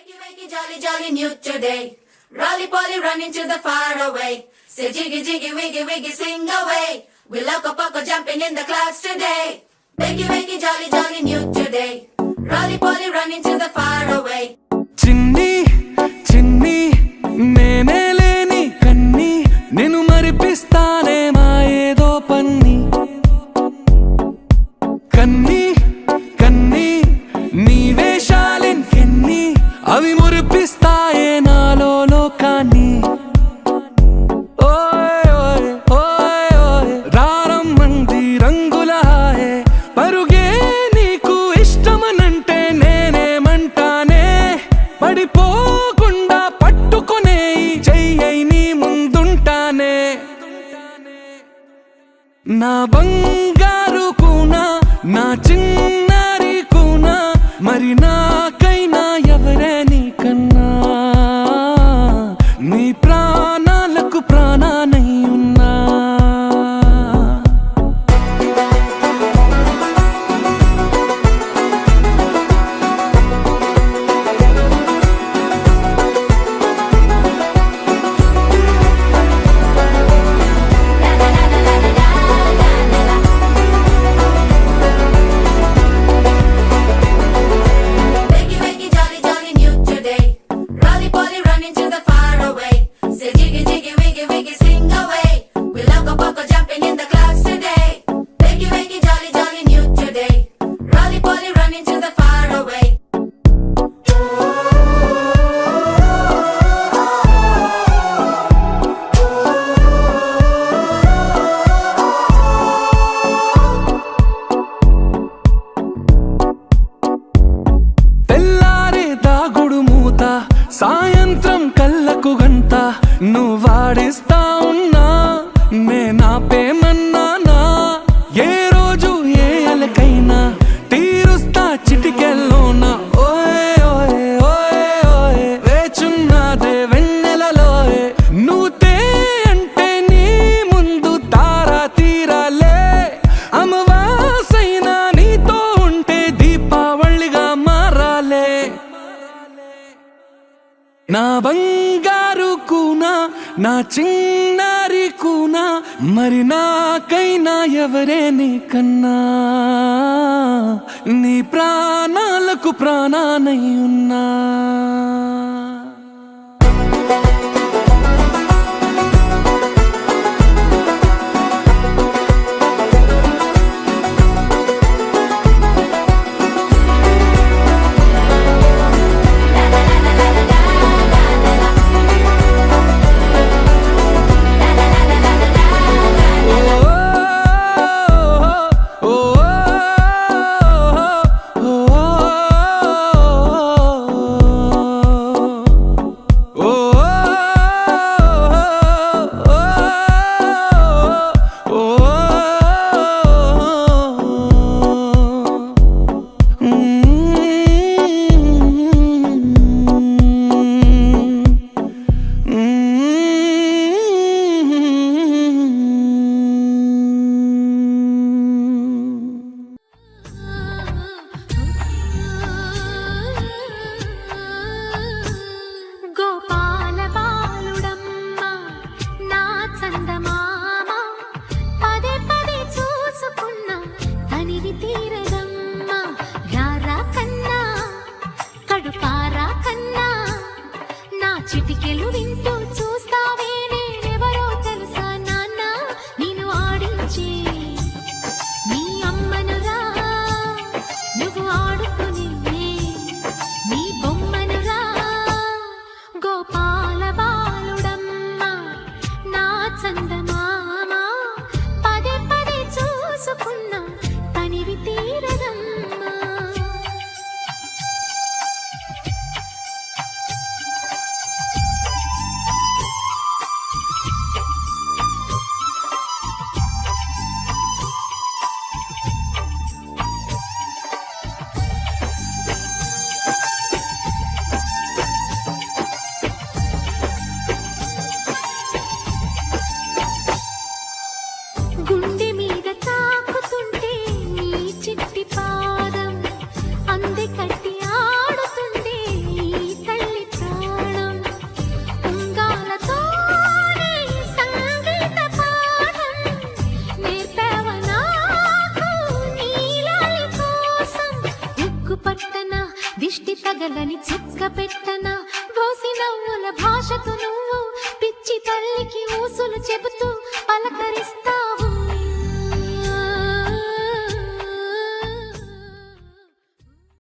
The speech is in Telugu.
Wakey, wakey, jolly, jolly, new today. Rolly poly, running to the far away. Say jiggy, jiggy, wiggy, wiggy, sing away. We loco poco jumping in the clouds today. Wakey, wakey, jolly, jolly, new today. Rolly poly, running to the far away. చిన్ని చిన్ని నేనే లేని కన్ని నేను మరిపిస్తానే మా ఏదో పన్ని కన్ని కన్ని నీ వేషాలెన్ని అవి మురిపిస్తాయే నాలో లోకాన్ని ఓయ్ ఓయ్ ఓయ్ ఓయ్ రారమ్మంది రంగుల హాయే పరుగే నీకు ఇష్టమనంటే నేనేమంటానే పడిపోకుండా పట్టుకునే చెయ్యై నీ ముందుంటానే నా బంగారు కూనా నా చిన్నారి కూనా మరి నాకైనా ఎవరే నీకన్నా నీ ప్రాణాలకు ప్రాణానై ఉన్నా Wakey, wakey, jolly, jolly, new today. Rolly poly, running to the far away. Say jiggy, jiggy, wiggy, wiggy, sing away. We loco poco jumping in the clouds today. Wakey, wakey, jolly, jolly, new today. Rolly poly, running to the far away. తెల్లారే దాగుడు మూత సాయంత్రం కళ్ళకు గంట నువ్వాడిస్తా ఉన్నా నేనాపేమన్నానా ఏ రోజు ఏ అలకైనా తీరుస్తా చిటికెల్లోనా ఓయ్ ఓయ్ ఓయ్ ఓయ్ వేచున్నదే వెన్నెలలోయే నువ్వుతే అంటే నీ ముందు తారా తీరాలే అమవాసైనా నీతో ఉంటే దీపావళిగా మారాలే నా బంగారు కూనా నా చిన్నారి కూనా మరి నాకైనా ఎవరే నీకన్నా నీ ప్రాణాలకు ప్రాణానై ఉన్నా గోపాల బాలుడమ్మ నా చందమామ పదే పదే చూసుకున్నా తనివి తీరదమ్మ రారా కన్నా కడుపారా కన్నా నా చిటికెలు వింటూ చూస్తావే నేనెవరో తెలుసా నాన్న నేను ఆడించే నీ అమ్మనురా నువ్వు ఆడుకునే నీ బొమ్మనురా గోపాల బాలుడమ్మ నా చందమామ పదే పదే చూసుకున్నా తనివి తీరదమ్మా దిష్టి తగలని చుక్క పెట్టన బోసి నవ్వుల భాషతో నువ్వు పిచ్చి తల్లికి ఊసులు చెబుతూ